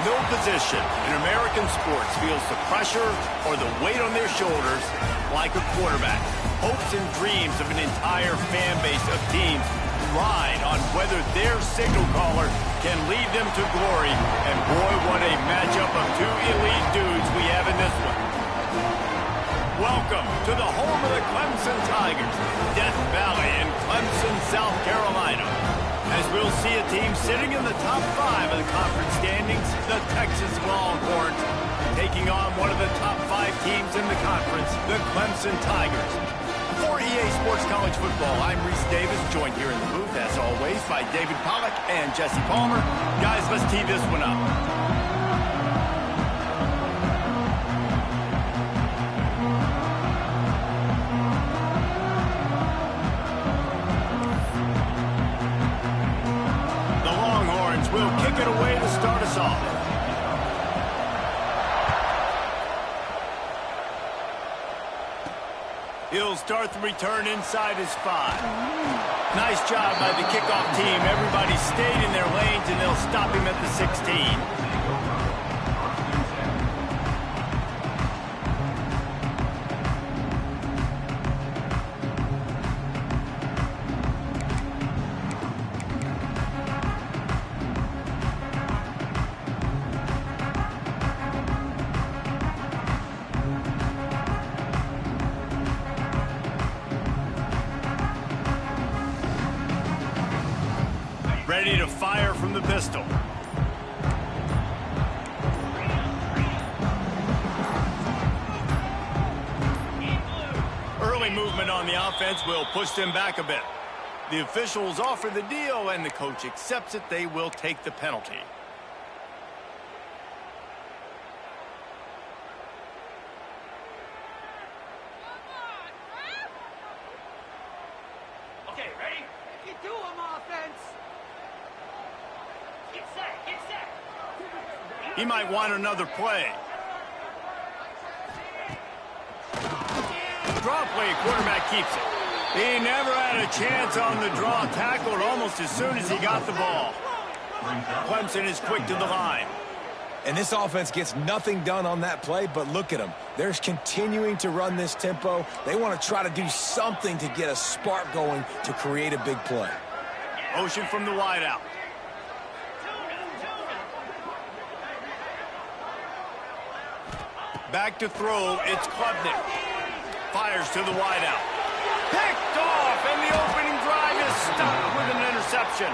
No position in American sports feels the pressure or the weight on their shoulders like a quarterback. Hopes and dreams of an entire fan base of teams ride on whether their signal caller can lead them to glory. And boy, what a matchup of two elite dudes we have in this one. Welcome to the home of the Clemson Tigers, Death Valley in Clemson, South Carolina. As we'll see a team sitting in the top 5 of the conference standings, the Texas Longhorns, taking on one of the top 5 teams in the conference, the Clemson Tigers. For EA Sports College Football, I'm Reese Davis, joined here in the booth, as always, by David Pollack and Jesse Palmer. Guys, let's tee this one up. Will kick it away to start us off. He'll start the return inside his 5. Nice job by the kickoff team. Everybody stayed in their lanes, and they'll stop him at the 16. Ready to fire from the pistol. Early movement on the offense will push them back a bit. The officials offer the deal, and the coach accepts it. They will take the penalty. Okay, ready? You do them, offense. Get set, get set. He might want another play. Draw play, quarterback keeps it. He never had a chance on the draw, tackled almost as soon as he got the ball. Clemson is quick to the line. And this offense gets nothing done on that play, but look at them. They're continuing to run this tempo. They want to try to do something to get a spark going to create a big play. Motion from the wideout. Back to throw, it's Klubnik. Fires to the wideout. Picked off, and the opening drive is stopped with an interception.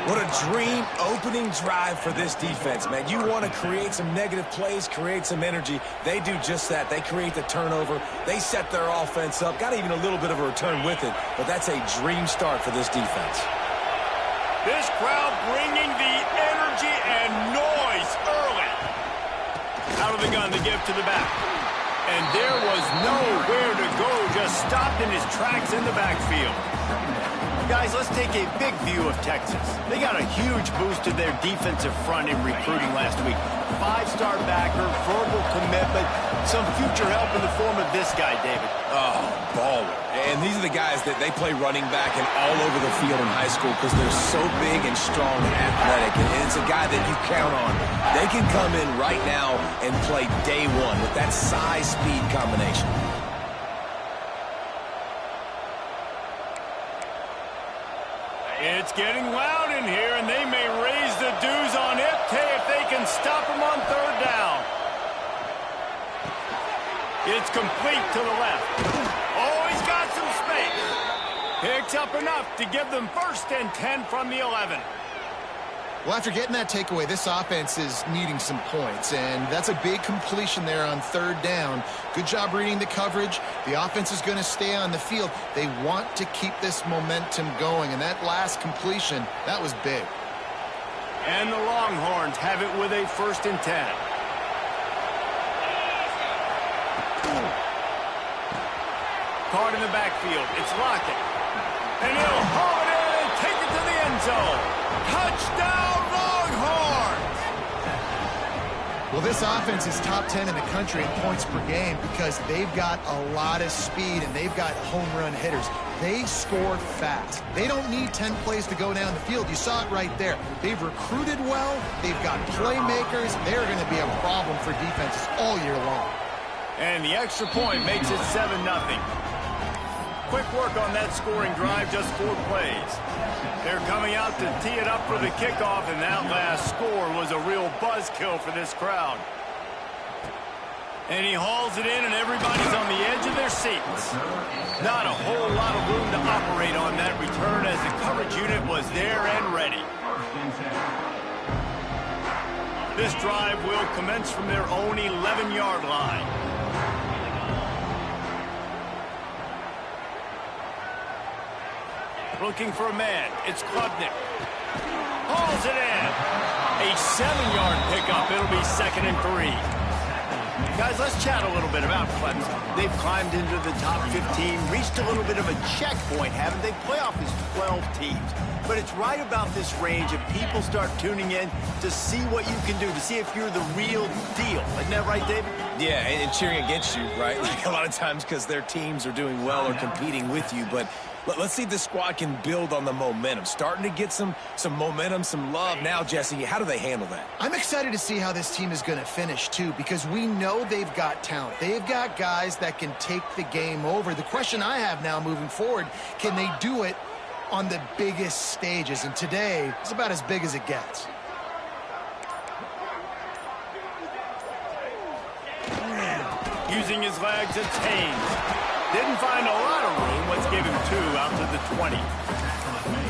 What a dream opening drive for this defense, man. You want to create some negative plays, create some energy. They do just that. They create the turnover. They set their offense up. Got even a little bit of a return with it, but that's a dream start for this defense. This crowd bringing the energy and noise early. Out of the gun to give to the back. And there was nowhere to go, just stopped in his tracks in the backfield. Guys, let's take a big view of Texas. They got a huge boost to their defensive front in recruiting last week. 5-star backer, verbal commitment, some future help in the form of this guy, David. Oh, baller. And these are the guys that they play running back and all over the field in high school because they're so big and strong and athletic. And it's a guy that you count on. They can come in right now and play day one with that size-speed combination. It's getting loud in here, and they may raise the dues on Ipte if they can stop him on 3rd down. It's complete to the left. Oh, he's got some space. Picks up enough to give them 1st and 10 from the 11. Well, after getting that takeaway, this offense is needing some points, and that's a big completion there on 3rd down. Good job reading the coverage. The offense is going to stay on the field. They want to keep this momentum going, and that last completion, that was big. And the Longhorns have it with a 1st and 10. Card in the backfield. It's Lockett. And he'll haul it in and take it to the end zone. Touchdown, Longhorns! Well, this offense is top 10 in the country in points per game because they've got a lot of speed and they've got home run hitters. They score fast. They don't need 10 plays to go down the field. You saw it right there. They've recruited well. They've got playmakers. They're going to be a problem for defenses all year long. And the extra point makes it 7-0. Quick work on that scoring drive, just 4 plays. They're coming out to tee it up for the kickoff, and that last score was a real buzzkill for this crowd. And he hauls it in, and everybody's on the edge of their seats. Not a whole lot of room to operate on that return as the coverage unit was there and ready. This drive will commence from their own 11-yard line. Looking for a man. It's Klubnik. Hauls it in. A 7-yard pickup. It'll be 2nd and 3. Guys, let's chat a little bit about Clemson. They've climbed into the top 15, reached a little bit of a checkpoint, haven't they? Playoff is 12 teams. But it's right about this range if people start tuning in to see what you can do, to see if you're the real deal. Isn't that right, David? Yeah, and cheering against you, right? Like a lot of times because their teams are doing well or competing with you. But let's see if the squad can build on the momentum. Starting to get some momentum, some love. Now, Jesse, how do they handle that? I'm excited to see how this team is going to finish, too, because we know they've got talent. They've got guys that can take the game over. The question I have now moving forward, can they do it on the biggest stages? And today is about as big as it gets. Using his legs, it's Haynes. Didn't find a lot of room. Let's give him 2 out to the 20.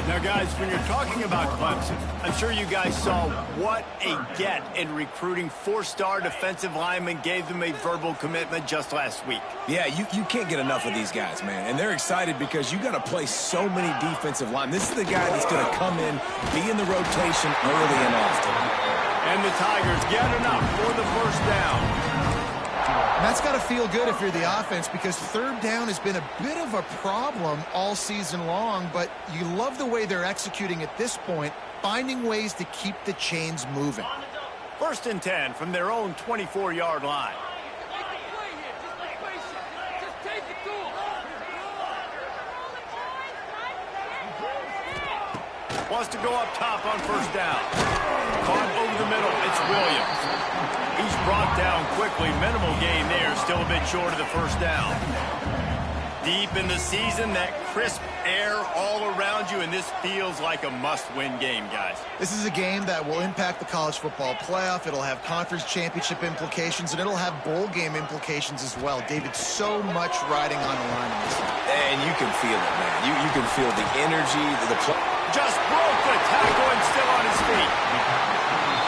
Now, guys, when you're talking about Clemson, I'm sure you guys saw what a get in recruiting 4-star defensive linemen, gave them a verbal commitment just last week. Yeah, you can't get enough of these guys, man. And they're excited because you got to play so many defensive linemen. This is the guy that's going to come in, be in the rotation early and often. And the Tigers get enough for the first down. And that's got to feel good if you're the offense because 3rd down has been a bit of a problem all season long, but you love the way they're executing at this point, finding ways to keep the chains moving. 1st and 10 from their own 24-yard line. Wants to go up top on 1st down. Caught over the middle. It's Williams. He's brought down quickly. Minimal gain there. Still a bit short of the 1st down. Deep in the season, that crisp air all around you, and this feels like a must-win game, guys. This is a game that will impact the college football playoff. It'll have conference championship implications, and it'll have bowl game implications as well. David, so much riding on the line in this one. And you can feel it, man. You can feel the energy, the play. Just broke the tackle and still on his feet.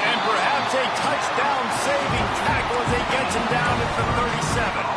And perhaps a touchdown-saving tackle as he gets him down at the 37.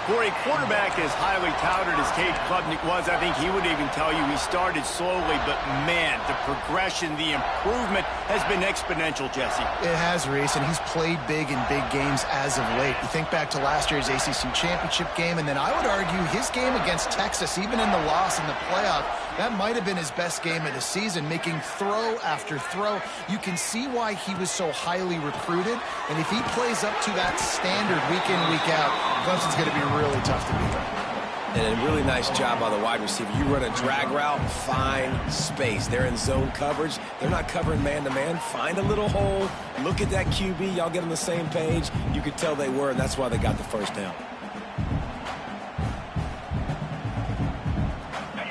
For a quarterback as highly touted as Cade Klubnik was, I think he would even tell you he started slowly, but man, the progression, the improvement has been exponential, Jesse. It has, Reese, and he's played big in big games as of late. You think back to last year's ACC championship game, and then I would argue his game against Texas, even in the loss in the playoff, that might have been his best game of the season, making throw after throw. You can see why he was so highly recruited, and if he plays up to that standard week in, week out, Clemson's going to be really tough to beat. And a really nice job by the wide receiver. You run a drag route, find space. They're in zone coverage. They're not covering man-to-man. Find a little hole. Look at that QB. Y'all get on the same page. You could tell they were, and that's why they got the 1st down.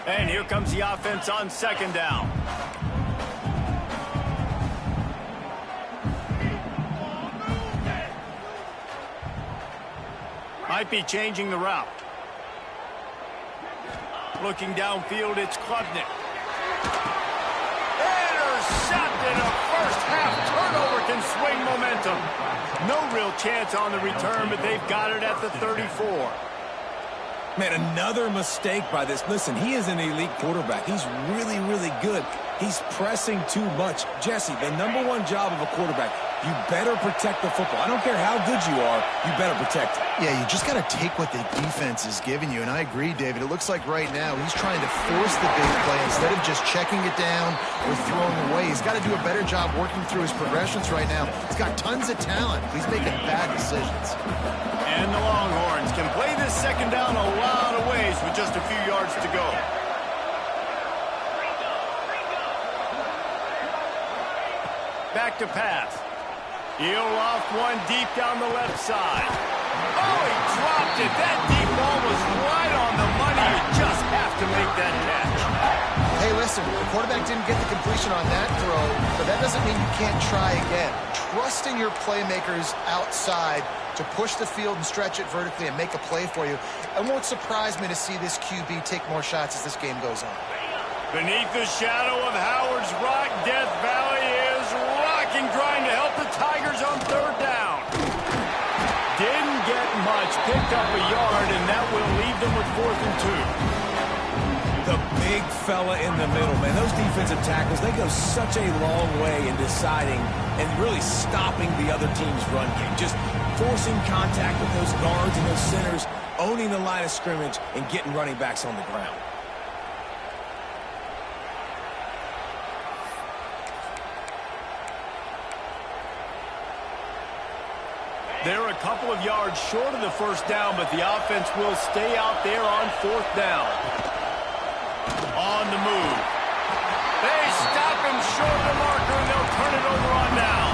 And here comes the offense on 2nd down. Might be changing the route. Looking downfield, it's Klubnik. Intercepted. A first-half turnover can swing momentum. No real chance on the return, but they've got it at the 34. Man, another mistake by this. Listen, he is an elite quarterback. He's really, really good. He's pressing too much. Jesse, the #1 job of a quarterback, You better protect the football. I don't care how good you are, you better protect it. Yeah, you just got to take what the defense is giving you, and I agree, David. It looks like right now he's trying to force the big play instead of just checking it down or throwing away. He's got to do a better job working through his progressions right now. He's got tons of talent. He's making bad decisions. And the Longhorns can play this second down a lot of ways with just a few yards to go. Back to pass. He'll loft one deep down the left side. Oh, he dropped it. That deep ball was right on the money. You just have to make that catch. Hey, listen, the quarterback didn't get the completion on that throw, but that doesn't mean you can't try again. Trust in your playmakers outside to push the field and stretch it vertically and make a play for you. It won't surprise me to see this QB take more shots as this game goes on. Beneath the shadow of Howard's Rock, Death Valley is rocking, trying to help the Tigers on third down. Didn't get much, picked up a yard, and that will leave them with 4th and 2. The big fella in the middle, man. Those defensive tackles, they go such a long way in deciding and really stopping the other team's run game. Just forcing contact with those guards and those centers, owning the line of scrimmage, and getting running backs on the ground. They're a couple of yards short of the first down, but the offense will stay out there on 4th down. On the move. They stop him short of the marker, and they'll turn it over on down.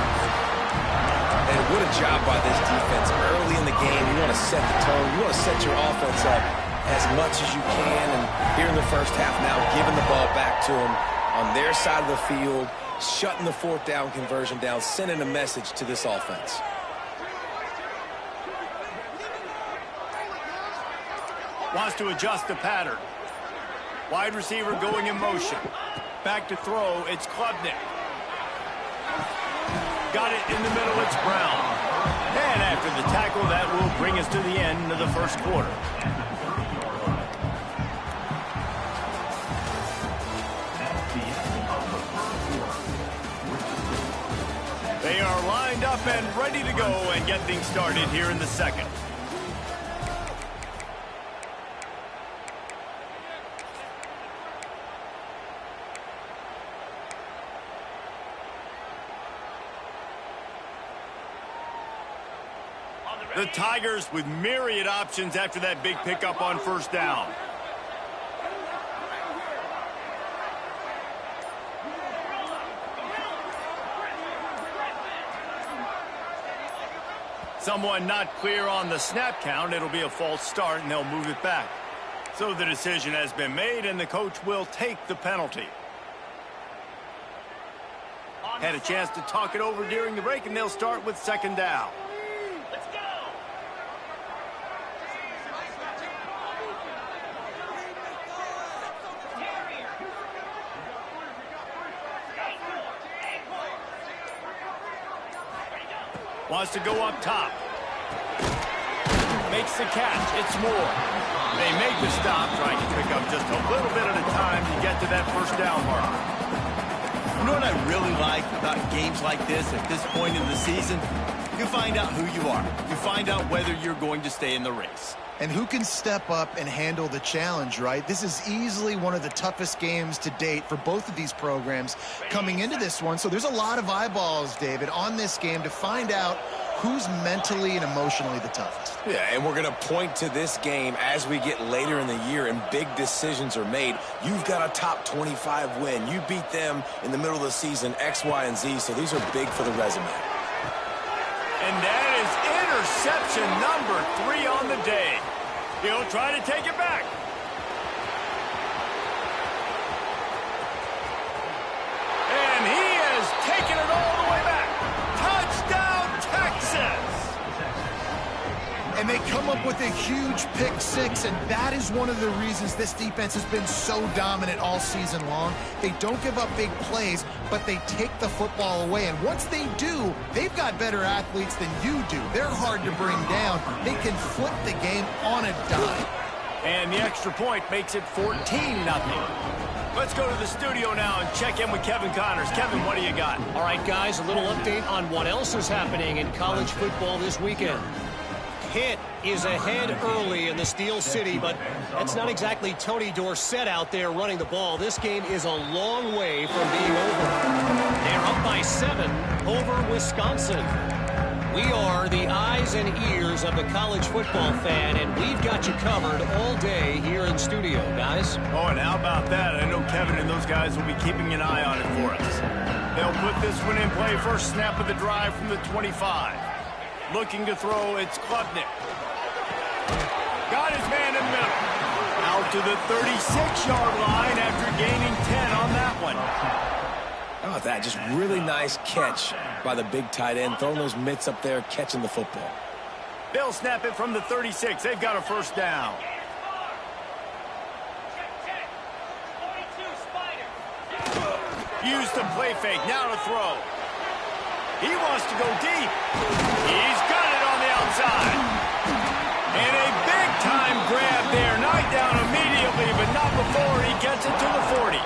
And what a job by this defense. Early in the game, you want to set the tone. You want to set your offense up as much as you can. And here in the first half now, giving the ball back to them on their side of the field, shutting the 4th down conversion down, sending a message to this offense. Wants to adjust the pattern. Wide receiver going in motion. Back to throw, it's Klubnik. Got it in the middle, it's Brown. And after the tackle, that will bring us to the end of the first quarter. They are lined up and ready to go and get things started here in the second. The Tigers with myriad options after that big pickup on first down. Someone not clear on the snap count. It'll be a false start, and they'll move it back. So the decision has been made, and the coach will take the penalty. Had a chance to talk it over during the break, and they'll start with second down. Wants to go up top. Makes the catch. It's Moore. They make the stop, trying to pick up just a little bit at a time to get to that first down marker. You know what I really like about games like this at this point in the season? You find out who you are. You find out whether you're going to stay in the race. And who can step up and handle the challenge, right? This is easily one of the toughest games to date for both of these programs coming into this one. So there's a lot of eyeballs, David, on this game to find out who's mentally and emotionally the toughest. Yeah, and we're going to point to this game as we get later in the year and big decisions are made. You've got a top 25 win. You beat them in the middle of the season, X, Y, and Z, so these are big for the resume. And that is interception number 3 on the day. He'll try to take it back. And he has taken it all the way back. Touchdown, Texas! And they come up with a huge pick six, and that is one of the reasons this defense has been so dominant all season long. They don't give up big plays, but they take the football away. And once they do, they've got better athletes than you do. They're hard to bring down. They can flip the game on a dime. And the extra point makes it 14-0. Let's go to the studio now and check in with Kevin Connors. Kevin, what do you got? All right, guys, a little update on what else is happening in college football this weekend. Pitt is ahead early in the Steel City, but that's not exactly Tony Dorsett out there running the ball. This game is a long way from being over. They're up by 7 over Wisconsin. We are the eyes and ears of the college football fan, and we've got you covered all day here in studio, guys. Oh, and how about that? I know Kevin and those guys will be keeping an eye on it for us. They'll put this one in play. First snap of the drive from the 25. Looking to throw, it's Klubnik. Got his man in the middle. Out to the 36-yard line after gaining 10 on that one. How about that? Just really nice catch by the big tight end, throwing those mitts up there, catching the football. They'll snap it from the 36. They've got a first down. Used the play fake, now to throw. He wants to go deep. He's got it on the outside. And a big-time grab there. Knocked down immediately, but not before he gets it to the 40.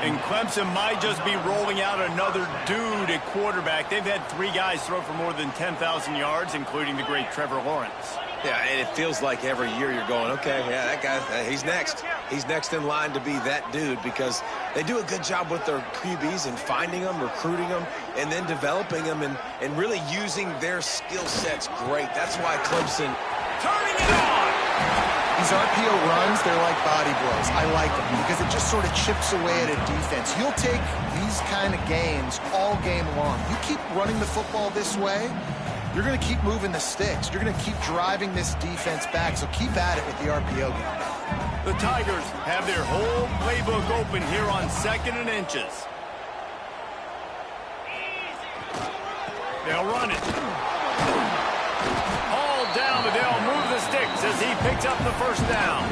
And Clemson might just be rolling out another dude at quarterback. They've had 3 guys throw for more than 10,000 yards, including the great Trevor Lawrence. Yeah, and it feels like every year you're going, okay, yeah, that guy, he's next. He's next in line to be that dude because they do a good job with their QBs and finding them, recruiting them, and then developing them and really using their skill sets great. That's why Clemson Turning it on! These RPO runs, they're like body blows. I like them because it just sort of chips away at a defense. You'll take these kind of games all game long. You keep running the football this way, you're going to keep moving the sticks. You're going to keep driving this defense back, so keep at it with the RPO game. The Tigers have their whole playbook open here on 2nd and inches. They'll run it. All down, but they'll move the sticks as he picks up the first down.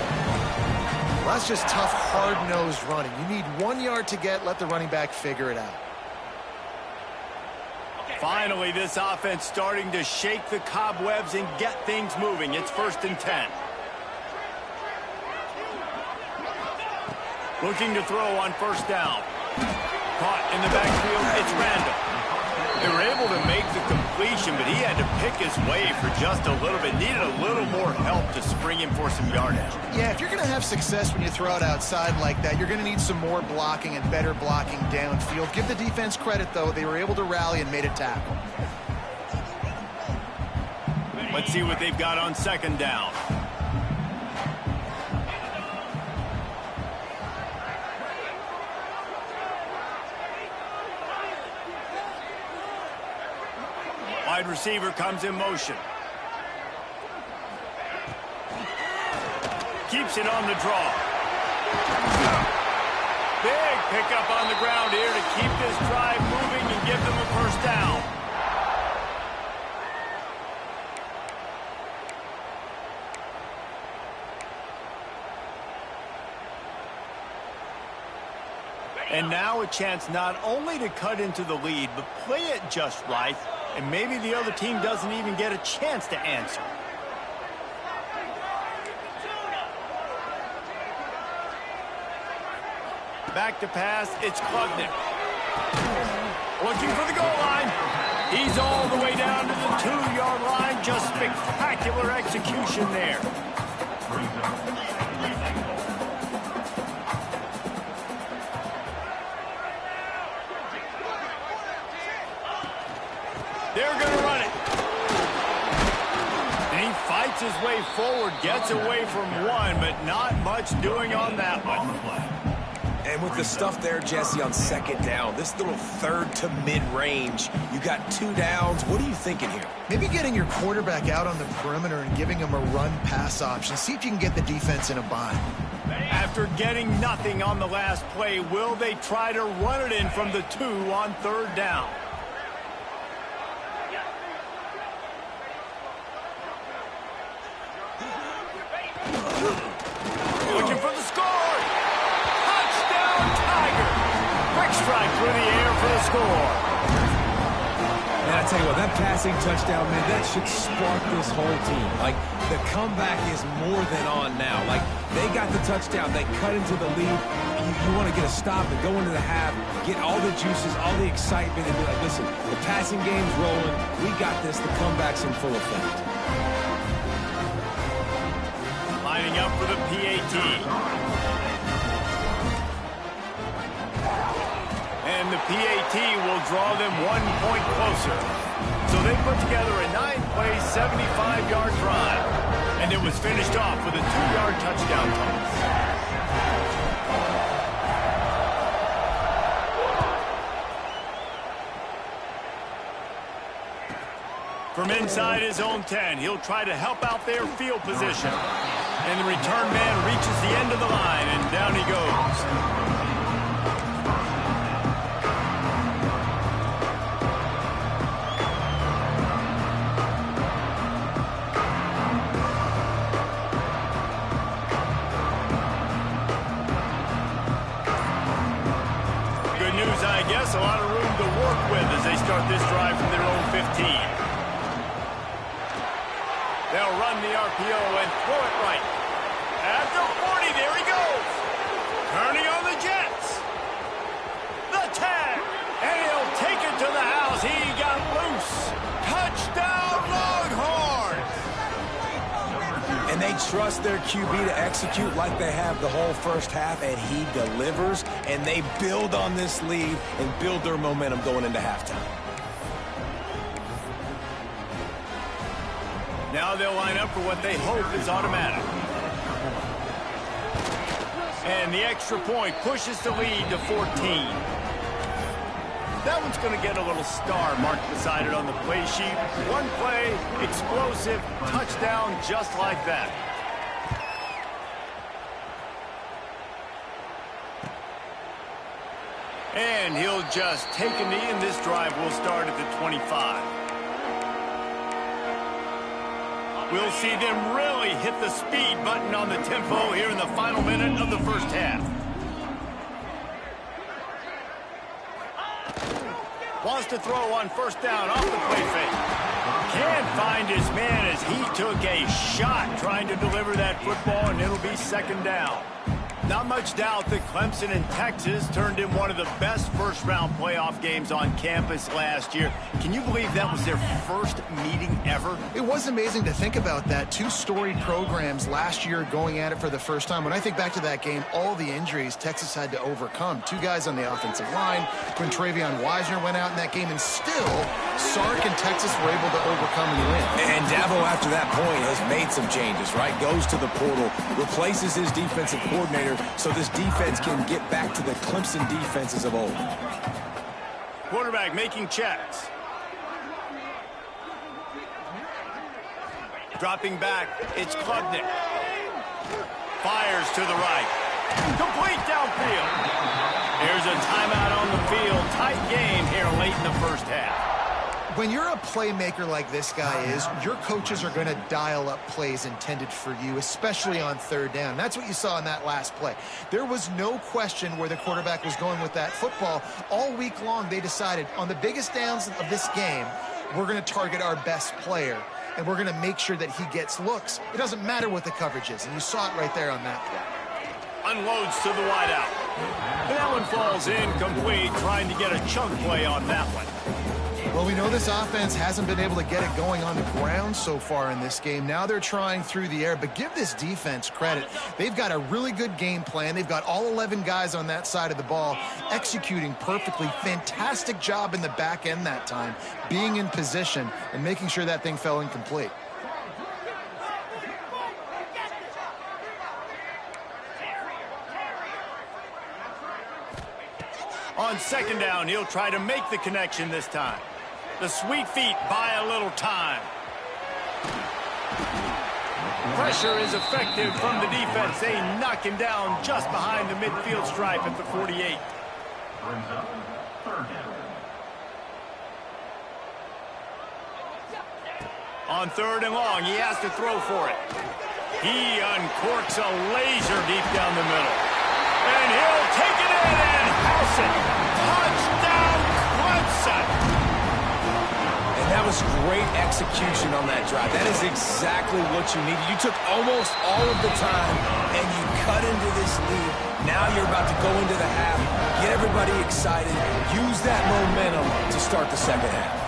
Well, that's just tough, hard-nosed running. You need 1 yard to get, let the running back figure it out. Finally, this offense starting to shake the cobwebs and get things moving. It's 1st and 10. Looking to throw on first down. Caught in the backfield, it's Randall. They were able to make the completion, but he had to pick his way for just a little bit. Needed a little more help to spring him for some yardage. Yeah, if you're going to have success when you throw it outside like that, you're going to need some more blocking and better blocking downfield. Give the defense credit, though. They were able to rally and made a tackle. Let's see what they've got on 2nd down. Wide receiver comes in motion. Keeps it on the draw. Big pickup on the ground here to keep this drive moving and give them a first down. And now a chance not only to cut into the lead, but play it just right, and maybe the other team doesn't even get a chance to answer. Back to pass, it's Klubnik. Looking for the goal line. He's all the way down to the 2-yard line. Just spectacular execution there. They're going to run it. And he fights his way forward, gets away from one, but not much doing on that one. And with the stuff there, Jesse, on 2nd down, this little 3rd to mid-range, you got 2 downs. What are you thinking here? Maybe getting your quarterback out on the perimeter and giving him a run-pass option. See if you can get the defense in a bind. After getting nothing on the last play, will they try to run it in from the 2 on 3rd down? Looking for the score. Touchdown, Tiger. Quick strike through the air for the score. And I I tell you what, that passing touchdown, man, that should spark this whole team. Like, the comeback is more than on now. Like, they got the touchdown. They cut into the lead. You want to get a stop and go into the half, get all the juices, all the excitement, and be like, listen, the passing game's rolling. We got this. The comeback's in full effect. Lining up for the PAT. And the PAT will draw them 1 point closer. So they put together a 9-play, 75-yard drive. And it was finished off with a 2-yard touchdown toss. From inside his own 10, he'll try to help out their field position. And the return man reaches the end of the line, and down he goes. Good news, I guess. A lot of room to work with as they start this drive from their own 15. They'll run the RPO and throw it right. At the 40, there he goes. Turning on the Jets. The tag. And he'll take it to the house. He got loose. Touchdown, Longhorns. And they trust their QB to execute like they have the whole first half, and he delivers. And they build on this lead and build their momentum going into halftime. Now they'll line up for what they hope is automatic. And the extra point pushes the lead to 14. That one's going to get a little star marked beside it on the play sheet. One play, explosive, touchdown just like that. And he'll just take a knee, and this drive will start at the 25. We'll see them really hit the speed button on the tempo here in the final minute of the first half. Wants to throw on first down off the play fake. Can't find his man as he took a shot trying to deliver that football, and it'll be second down. Not much doubt that Clemson and Texas turned in one of the best first-round playoff games on campus last year. Can you believe that was their first meeting ever? It was amazing to think about that. Two storied programs last year going at it for the first time. When I think back to that game, all the injuries Texas had to overcome. Two guys on the offensive line. When Travion Wisner went out in that game, and still, Sark and Texas were able to overcome and win. And Dabo, after that point, has made some changes, right? Goes to the portal, replaces his defensive coordinator, so this defense can get back to the Clemson defenses of old. Quarterback making checks. Dropping back, it's Klubnik. Fires to the right. Complete downfield. There's a timeout on the field. Tight game here late in the first half. When you're a playmaker like this guy is, your coaches are going to dial up plays intended for you, especially on third down. That's what you saw in that last play. There was no question where the quarterback was going with that football. All week long, they decided on the biggest downs of this game, we're going to target our best player, and we're going to make sure that he gets looks. It doesn't matter what the coverage is, and you saw it right there on that play. Unloads to the wideout. And that one falls incomplete, trying to get a chunk play on that one. Well, we know this offense hasn't been able to get it going on the ground so far in this game. Now they're trying through the air, but give this defense credit. They've got a really good game plan. They've got all 11 guys on that side of the ball executing perfectly. Fantastic job in the back end that time, being in position and making sure that thing fell incomplete. On second down, he'll try to make the connection this time. The sweet feet buy a little time. Pressure is effective from the defense. They knock him down just behind the midfield stripe at the 48. On third and long, he has to throw for it. He uncorks a laser deep down the middle. And he'll take it in and house it. Touchdown, Clemson. execution on that drive. That is exactly what you needed. You took almost all of the time, and you cut into this lead. Now you're about to go into the half, get everybody excited, use that momentum to start the second half.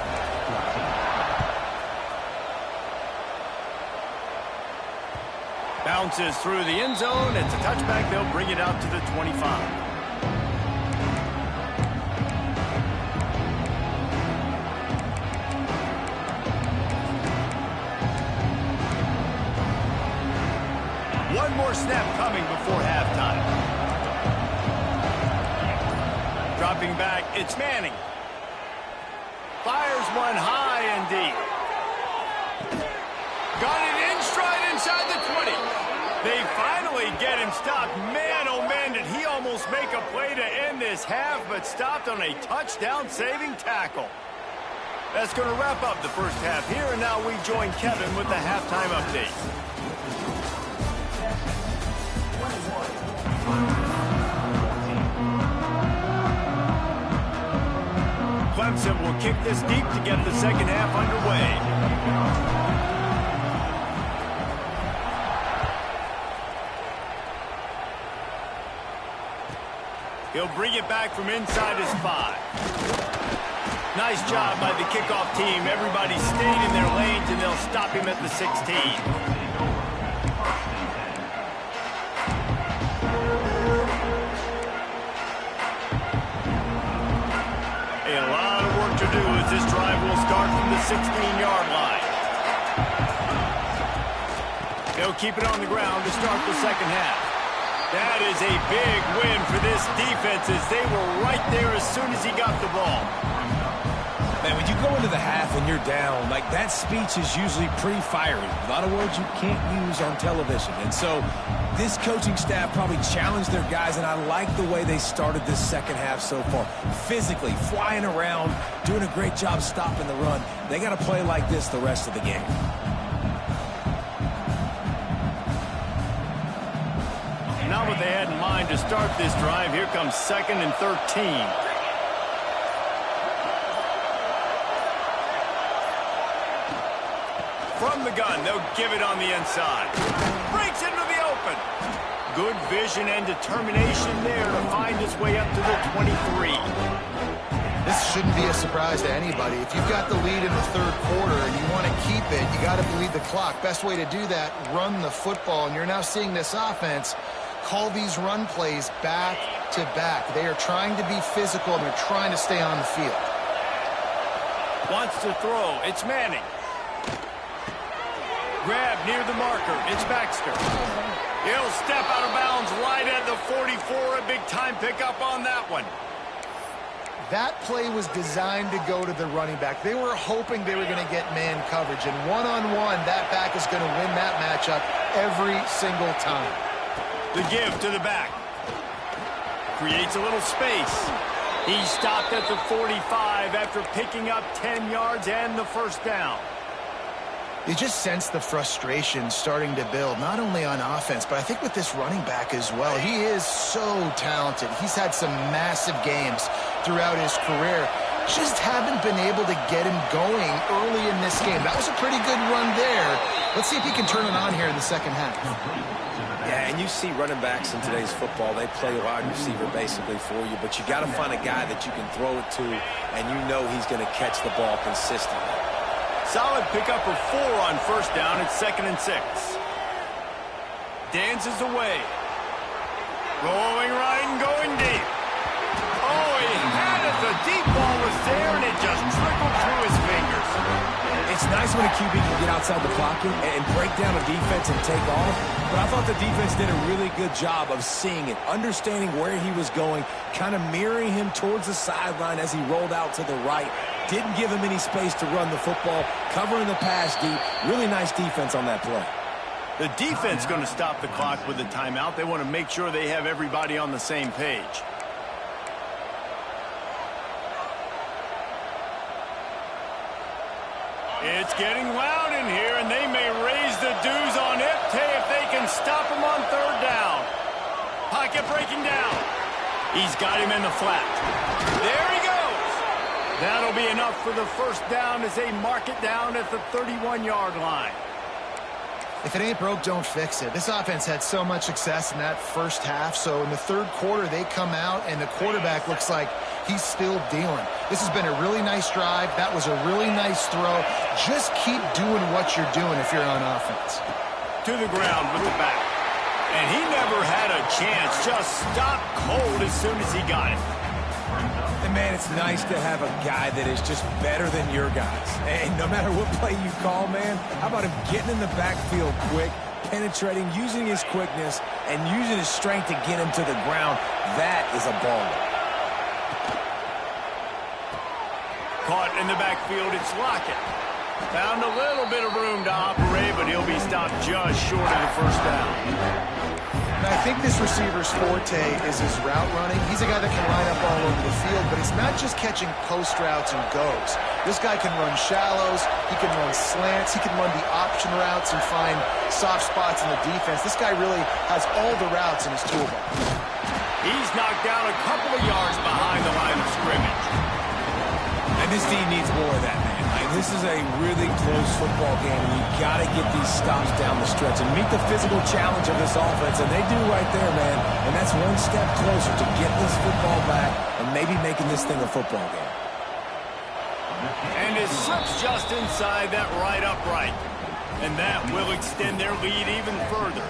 Bounces through the end zone. It's a touchback. They'll bring it out to the 25. One more snap coming before halftime. Dropping back, it's Manning. Fires one high and deep. Got it in stride inside the 20. They finally get him stopped. Man, oh man, did he almost make a play to end this half, but stopped on a touchdown-saving tackle. That's going to wrap up the first half here, and now we join Kevin with the halftime update. Clemson will kick this deep to get the second half underway. He'll bring it back from inside his 5. Nice job by the kickoff team. Everybody stayed in their lanes, and they'll stop him at the 16. As this drive will start from the 16-yard line. They'll keep it on the ground to start the second half. That is a big win for this defense as they were right there as soon as he got the ball. Man, when you go into the half and you're down, like that speech is usually pretty fiery. A lot of words you can't use on television. And so this coaching staff probably challenged their guys, and I like the way they started this second half so far. Physically, flying around, doing a great job stopping the run. They got to play like this the rest of the game. Not what they had in mind to start this drive. Here comes 2nd and 13. From the gun, they'll give it on the inside. Breaks into the open. Good vision and determination there to find his way up to the 23. This shouldn't be a surprise to anybody. If you've got the lead in the third quarter and you want to keep it, you got to bleed the clock. Best way to do that, run the football. And you're now seeing this offense call these run plays back to back. They are trying to be physical, and they're trying to stay on the field. Wants to throw. It's Manning. Grab near the marker. It's Baxter. He'll step out of bounds right at the 44. A big-time pickup on that one. That play was designed to go to the running back. They were hoping they were going to get man coverage. And one-on-one, that back is going to win that matchup every single time. The give to the back. Creates a little space. He stopped at the 45 after picking up 10 yards and the first down. You just sense the frustration starting to build, not only on offense, but I think with this running back as well. He is so talented. He's had some massive games throughout his career. Just haven't been able to get him going early in this game. That was a pretty good run there. Let's see if he can turn it on here in the second half. Yeah, and you see running backs in today's football, they play wide receiver basically for you, but you got to find a guy that you can throw it to, and you know he's going to catch the ball consistently. Solid pickup of 4 on first down. It's 2nd and 6. Dances away. Rolling right and going deep. Oh, he had it. The deep ball was there, and it just trickled through his fingers. It's nice when a QB can get outside the pocket and break down a defense and take off, but I thought the defense did a really good job of seeing it, understanding where he was going, kind of mirroring him towards the sideline as he rolled out to the right. Didn't give him any space to run the football, covering the pass deep. Really nice defense on that play. The defense going to stop the clock with a timeout. They want to make sure they have everybody on the same page. It's getting loud in here, and they may raise the dues on it if they can stop him on third down. Pocket breaking down. He's got him in the flat. There he goes. That'll be enough for the first down as they mark it down at the 31-yard line. If it ain't broke, don't fix it. This offense had so much success in that first half, so in the third quarter they come out and the quarterback looks like he's still dealing. This has been a really nice drive. That was a really nice throw. Just keep doing what you're doing if you're on offense. To the ground with the back. And he never had a chance. Just stopped cold as soon as he got it. And, man, it's nice to have a guy that is just better than your guys. And no matter what play you call, man, how about him getting in the backfield quick, penetrating, using his quickness, and using his strength to get him to the ground. That is a baller. Caught in the backfield, it's Lockett. Found a little bit of room to operate, but he'll be stopped just short of the first down. And I think this receiver's forte is his route running. He's a guy that can line up all over the field, but it's not just catching post routes and goes. This guy can run shallows, he can run slants, he can run the option routes and find soft spots in the defense. This guy really has all the routes in his toolbox. He's knocked down a couple of yards behind the line of scrimmage. And this team needs more of that, man. This is a really close football game, and you got to get these stops down the stretch and meet the physical challenge of this offense, and they do right there, man. And that's one step closer to getting this football back and maybe making this thing a football game. And it slips just inside that right upright. And that will extend their lead even further.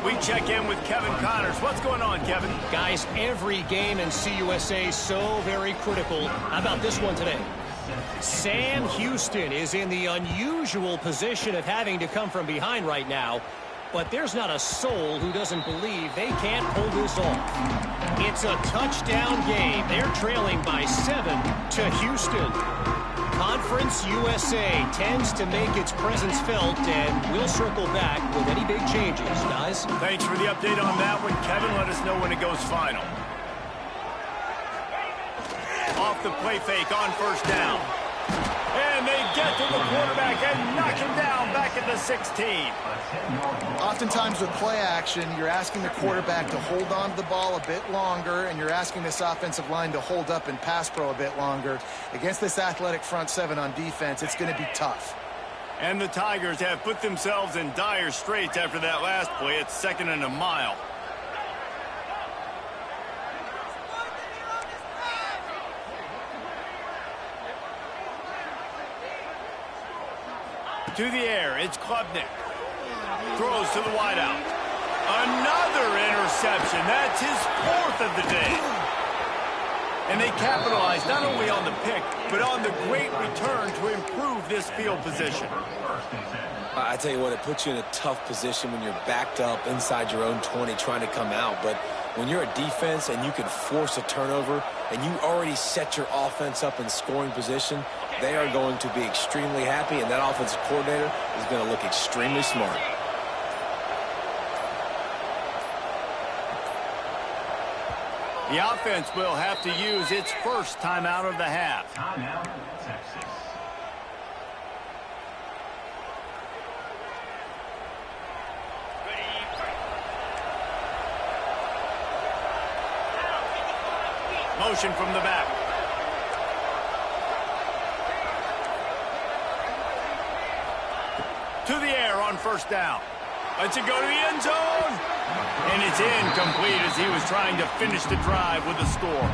We check in with Kevin Connors. What's going on, Kevin? Guys, every game in CUSA is so very critical. How about this one today? Sam Houston is in the unusual position of having to come from behind right now, but there's not a soul who doesn't believe they can't pull this off. It's a touchdown game. They're trailing by 7 to Houston. Conference USA tends to make its presence felt, and we'll circle back with any big changes, guys. Thanks for the update on that one, Kevin. Let us know when it goes final. Off the play fake on first down. And they get to the quarterback and knock him down back at the 16. Oftentimes with play action, you're asking the quarterback to hold on to the ball a bit longer, and you're asking this offensive line to hold up in pass pro a bit longer. Against this athletic front seven on defense, it's going to be tough. And the Tigers have put themselves in dire straits after that last play. It's 2nd and a mile. To the air, it's Klubnik. Throws to the wideout. Another interception. That's his 4th of the day. And they capitalize not only on the pick, but on the great return to improve this field position. I tell you what, it puts you in a tough position when you're backed up inside your own 20 trying to come out. But when you're a defense and you can force a turnover and you already set your offense up in scoring position, they are going to be extremely happy, and that offensive coordinator is going to look extremely smart. The offense will have to use its first timeout of the half. Timeout, Texas. Motion from the back. To the air on first down. Lets it go to the end zone. And it's incomplete as he was trying to finish the drive with a score.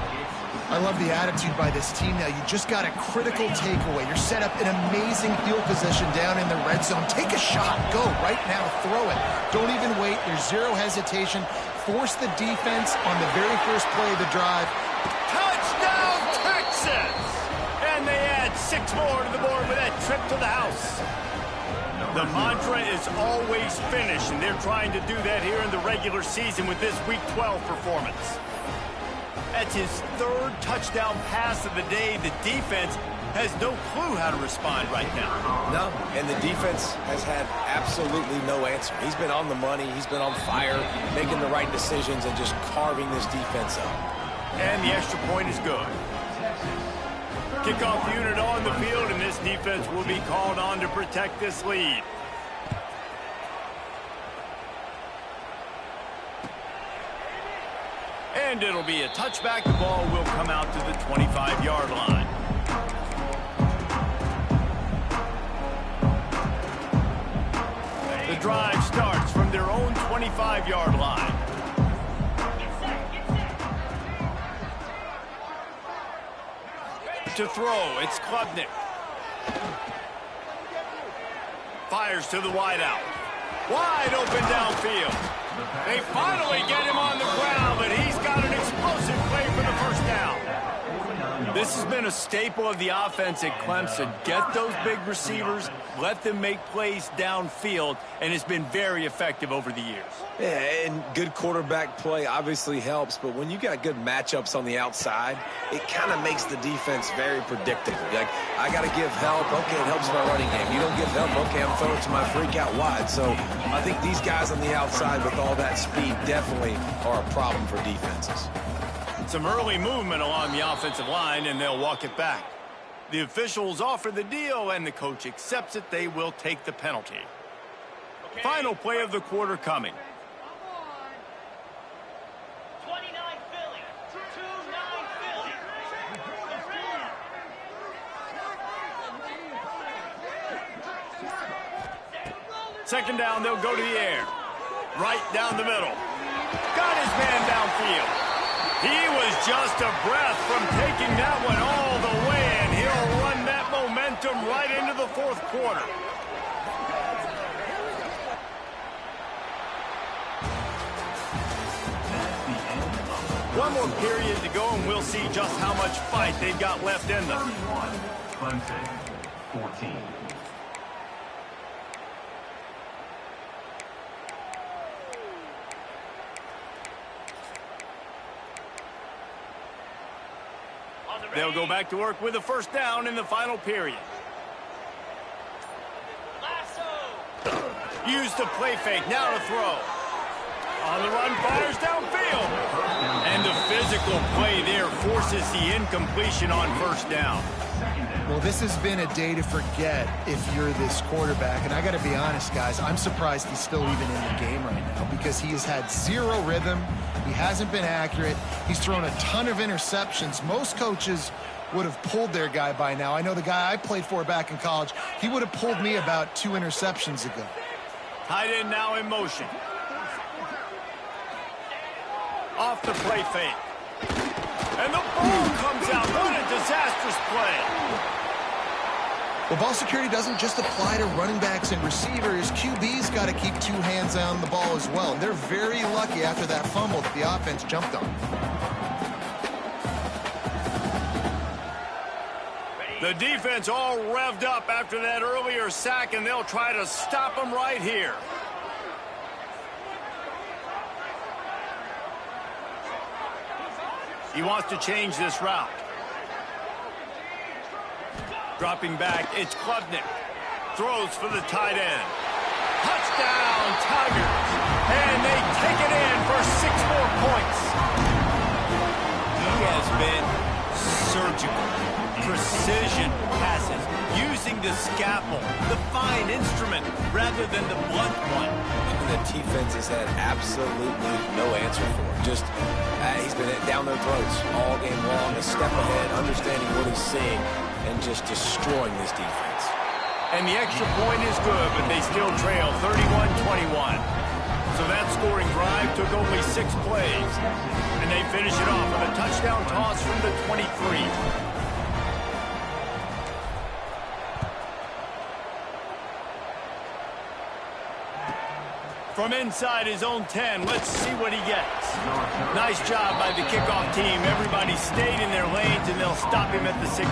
I love the attitude by this team now. You just got a critical takeaway. You're set up in amazing field position down in the red zone. Take a shot. Go right now. Throw it. Don't even wait. There's zero hesitation. Force the defense on the very first play of the drive. Touchdown, Texas! And they add 6 more to the board with that trip to the house. The mantra is always finish, and they're trying to do that here in the regular season with this Week 12 performance. That's his 3rd touchdown pass of the day. The defense has no clue how to respond right now. No, and the defense has had absolutely no answer. He's been on the money. He's been on fire, making the right decisions and just carving this defense up. And the extra point is good. Kickoff unit on the field, and this defense will be called on to protect this lead. And it'll be a touchback. The ball will come out to the 25-yard line. 25-yard line. To throw, it's Klubnik. Fires to the wideout. Wide open downfield. They finally get him on the ground, but he's got an explosive play for the first down. This has been a staple of the offense at Clemson. Get those big receivers, let them make plays downfield, and it's been very effective over the years. Yeah, and good quarterback play obviously helps, but when you got good matchups on the outside, it kind of makes the defense very predictable. Like, I got to give help. Okay, it helps my running game. You don't give help. Okay, I'm throwing it to my freak out wide. So I think these guys on the outside with all that speed definitely are a problem for defenses. Some early movement along the offensive line, and they'll walk it back. The officials offer the deal, and the coach accepts it. They will take the penalty. Okay. Final play of the quarter coming. 29 Philly. 2-9 Philly. Second down, they'll go to the air. Right down the middle. Got his man downfield. He was just a breath from taking that one all the way, and he'll run that momentum right into the fourth quarter. One more period to go, and we'll see just how much fight they've got left in them. 31, Clemson, 14. They'll go back to work with a first down in the final period. Use the play fake, now to throw. On the run, fires downfield. And the physical play there forces the incompletion on first down. Well, this has been a day to forget if you're this quarterback. And I got to be honest, guys, I'm surprised he's still even in the game right now because he has had zero rhythm. He hasn't been accurate. He's thrown a ton of interceptions. Most coaches would have pulled their guy by now. I know the guy I played for back in college, he would have pulled me about 2 interceptions ago. Tight end now in motion. Off the play fake. And the ball comes out. What a disastrous play. Well, ball security doesn't just apply to running backs and receivers. QB's got to keep 2 hands on the ball as well. And they're very lucky after that fumble that the offense jumped on. The defense all revved up after that earlier sack, and they'll try to stop them right here. He wants to change this route. Dropping back, it's Klubnik. Throws for the tight end. Touchdown, Tigers. And they take it in for 6 more points. He has been surgical. Precision passes. Using the scalpel, the fine instrument, rather than the blunt one. The defense has had absolutely no answer for him. Just, he's been down their throats all game long, a step ahead, understanding what he's seeing, and just destroying this defense. And the extra point is good, but they still trail 31-21. So that scoring drive took only 6 plays. And they finish it off with a touchdown toss from the 23. From inside his own 10, let's see what he gets. Nice job by the kickoff team. Everybody stayed in their lanes, and they'll stop him at the 16.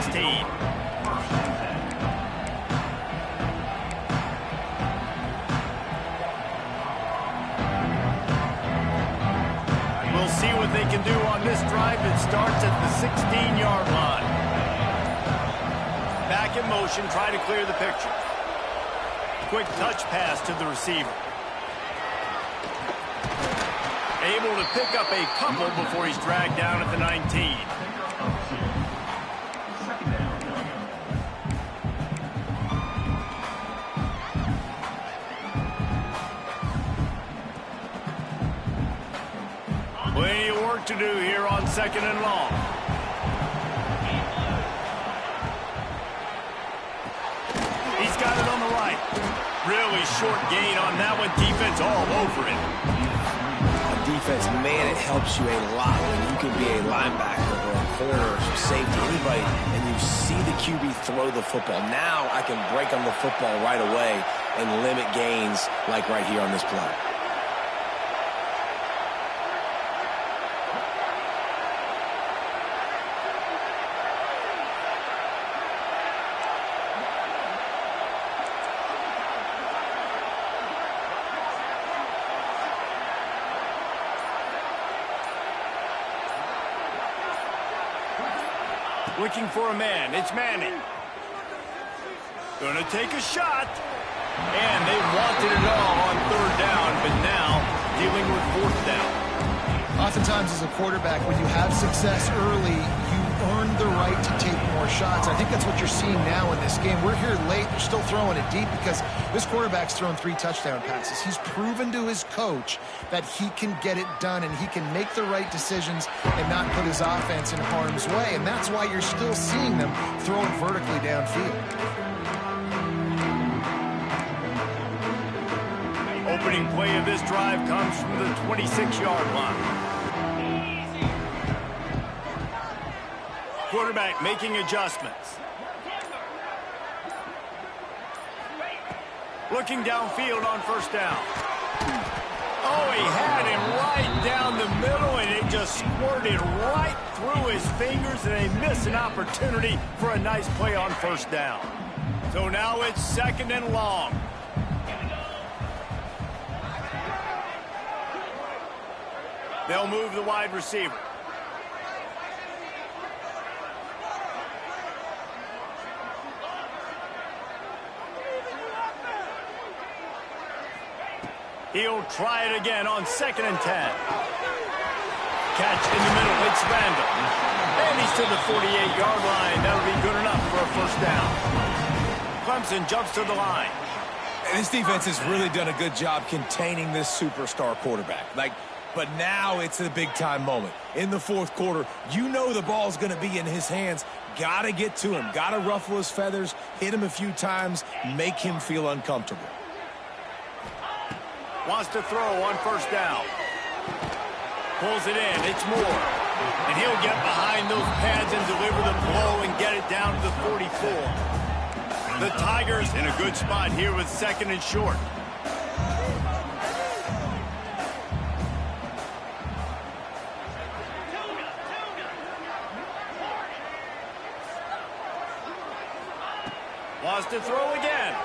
We'll see what they can do on this drive. It starts at the 16-yard line. Back in motion, try to clear the picture. Quick touch pass to the receiver. Able to pick up a couple before he's dragged down at the 19. Plenty of work to do here on 2nd and long. He's got it on the right. Really short gain on that one. Defense all over it. defense, man, it helps you a lot when you can be a linebacker or a corner or safety, anybody, and you see the QB throw the football. Now I can break on the football right away and limit gains like right here on this play. Looking for a man. It's Manning. Gonna take a shot. And they wanted it all on third down, but now dealing with fourth down. Oftentimes as a quarterback, when you have success early, you earn the right to take more shots. I think that's what you're seeing now in this game. We're here late. They're still throwing it deep because this quarterback's thrown 3 touchdown passes. He's proven to his coach that he can get it done and he can make the right decisions and not put his offense in harm's way. And that's why you're still seeing them throwing vertically downfield. Opening play of this drive comes from the 26-yard line. Quarterback making adjustments. Looking downfield on first down. Oh, he had him right down the middle, and it just squirted right through his fingers, and they missed an opportunity for a nice play on first down. So now it's 2nd and long. They'll move the wide receiver. He'll try it again on 2nd and 10. Catch in the middle. It's Randall. And he's to the 48-yard line. That'll be good enough for a first down. Clemson jumps to the line. And this defense has really done a good job containing this superstar quarterback. But now it's a big-time moment. In the fourth quarter, you know the ball's going to be in his hands. Got to get to him. Got to ruffle his feathers, hit him a few times, make him feel uncomfortable. Wants to throw on first down. Pulls it in. It's Moore. And he'll get behind those pads and deliver the blow and get it down to the 44. The Tigers in a good spot here with 2nd and short. Wants to throw again.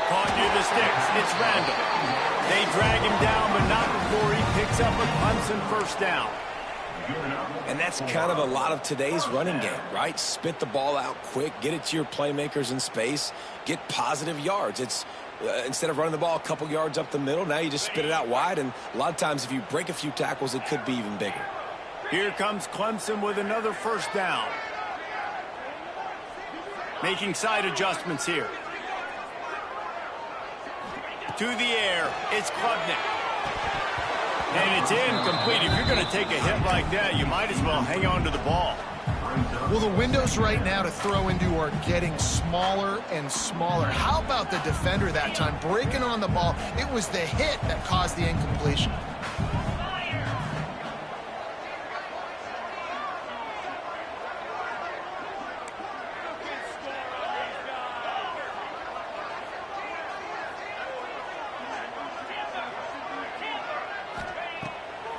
Caught near the sticks. It's Randall. They drag him down, but not before he picks up a Clemson first down. And that's kind of a lot of today's running game, right? Spit the ball out quick, get it to your playmakers in space, get positive yards. It's instead of running the ball a couple yards up the middle, now you just spit it out wide, and a lot of times if you break a few tackles, it could be even bigger. Here comes Clemson with another first down. Making side adjustments here. To the air, it's Klubnik. And it's incomplete. If you're going to take a hit like that, you might as well hang on to the ball. Well, the windows right now to throw into are getting smaller and smaller. How about the defender that time? Breaking on the ball. It was the hit that caused the incompletion.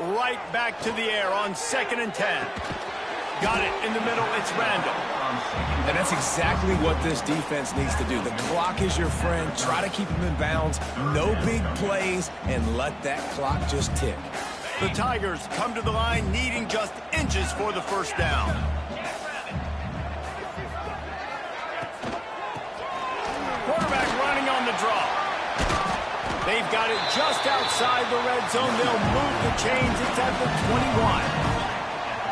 Right back to the air on 2nd and 10. Got it in the middle. It's Randall. And that's exactly what this defense needs to do. The clock is your friend. Try to keep him in bounds. No big plays, and let that clock just tick. The Tigers come to the line needing just inches for the first down. Quarterback running on the draw. They've got it just outside the red zone. They'll move the chains. It's at the 21.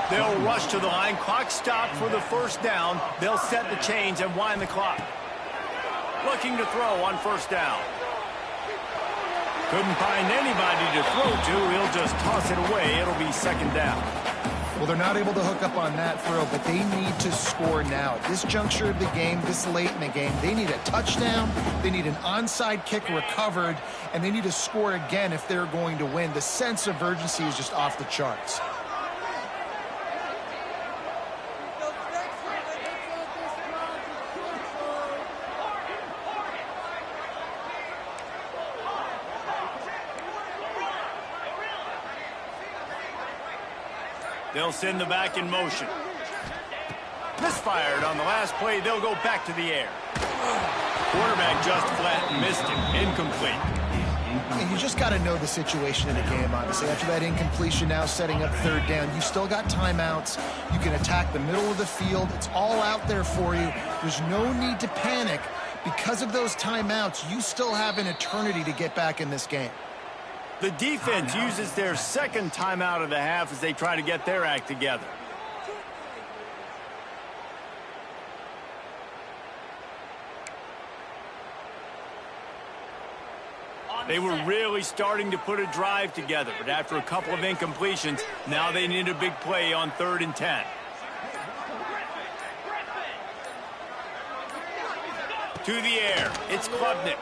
They'll rush to the line. Clock stopped for the first down. They'll set the chains and wind the clock. Looking to throw on first down. Couldn't find anybody to throw to. He'll just toss it away. It'll be 2nd down. Well, they're not able to hook up on that throw, but they need to score now. At this juncture of the game, this late in the game, they need a touchdown, they need an onside kick recovered, and they need to score again if they're going to win. The sense of urgency is just off the charts. They'll send the back in motion. Misfired on the last play. They'll go back to the air. Quarterback just flat missed it. Incomplete. And you just got to know the situation in the game, honestly. After that incompletion, now setting up third down, you still got timeouts. You can attack the middle of the field. It's all out there for you. There's no need to panic. Because of those timeouts, you still have an eternity to get back in this game. The defense uses their second timeout of the half as they try to get their act together. They were really starting to put a drive together, but after a couple of incompletions, now they need a big play on 3rd and 10. To the air, it's Klubnik.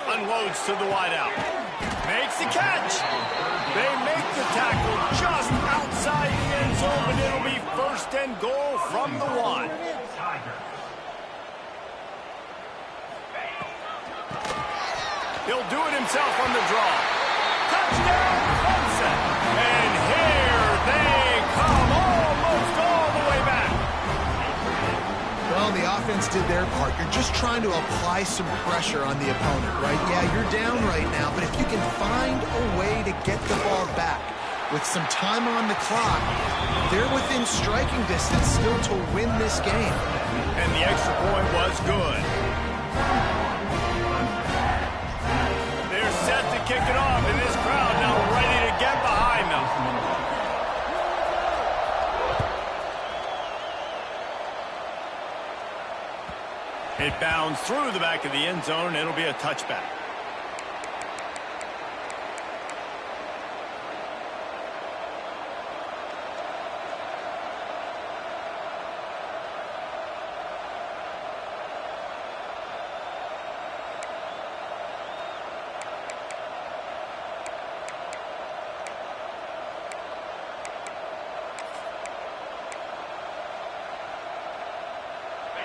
Unloads to the wideout. Makes the catch. They make the tackle just outside the end zone, but it'll be 1st and goal from the 1. He'll do it himself on the draw. Touchdown, Clemson. And here they come, almost all the way back. Well, the offense did their part. You're just trying to apply some pressure on the opponent, right? Yeah, you're down right now, but if you can find a way to get the ball back with some time on the clock, they're within striking distance still to win this game. And the extra point was good. They're set to kick it off, and this crowd now ready to get behind them. It bounds through the back of the end zone. It'll be a touchback.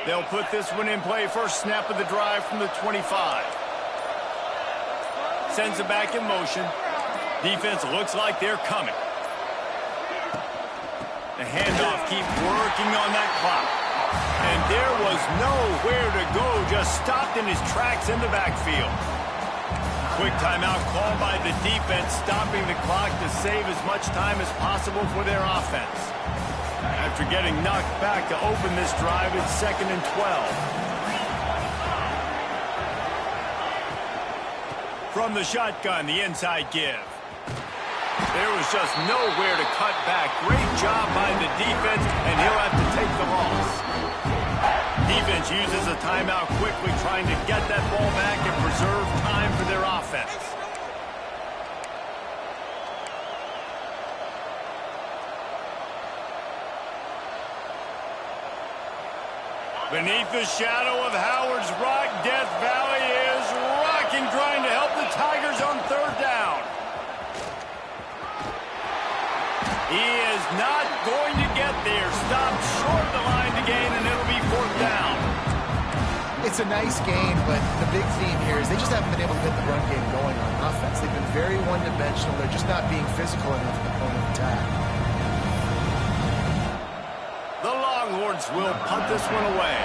They'll put this one in play. First snap of the drive from the 25. Sends it back in motion. Defense looks like they're coming. The handoff keeps working on that clock. And there was nowhere to go. Just stopped in his tracks in the backfield. Quick timeout called by the defense, stopping the clock to save as much time as possible for their offense. After getting knocked back to open this drive, it's 2nd and 12. From the shotgun, the inside give. There was just nowhere to cut back. Great job by the defense, and he'll have to take the loss. Defense uses a timeout quickly, trying to get that ball back and preserve time for their offense. Beneath the shadow of Howard's Rock, Death Valley is rocking, trying to help the Tigers on 3rd down. He is not going to get there. Stopped short of the line to gain, and it'll be 4th down. It's a nice game, but the big theme here is they just haven't been able to get the run game going on offense. They've been very one-dimensional. They're just not being physical enough to the point of attack. The Longhorns will punt this one away.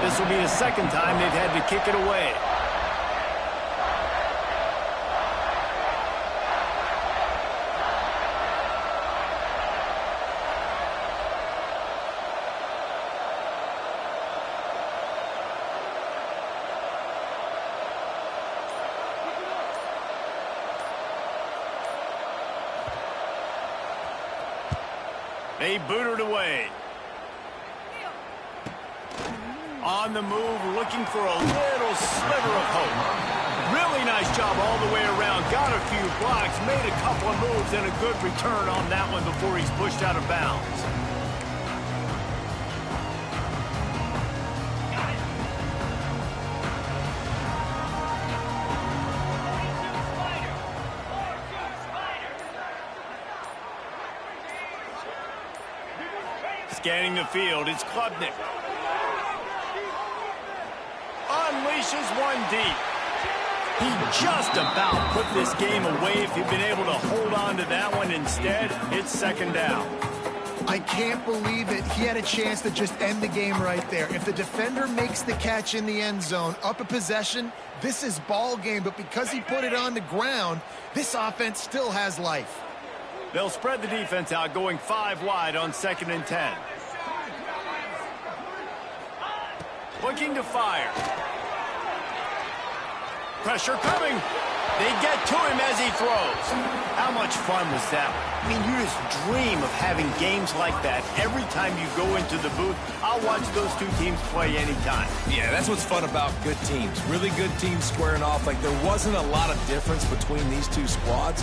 This will be the 2nd time they've had to kick it away. They boot it away. On the move, looking for a little sliver of hope. Really nice job all the way around. Got a few blocks, made a couple of moves, and a good return on that one before he's pushed out of bounds. Scanning the field, it's Klubnik. Unleashes one deep. He just about put this game away if he'd been able to hold on to that one. Instead, it's second down. I can't believe it. He had a chance to just end the game right there. If the defender makes the catch in the end zone, up a possession, this is ball game. But because he put it on the ground, this offense still has life. They'll spread the defense out, going 5 wide on 2nd and 10. Looking to fire. Pressure coming. They get to him as he throws. How much fun was that? I mean, you just dream of having games like that every time you go into the booth. I'll watch those two teams play anytime. Yeah, that's what's fun about good teams. Really good teams squaring off. Like, there wasn't a lot of difference between these two squads.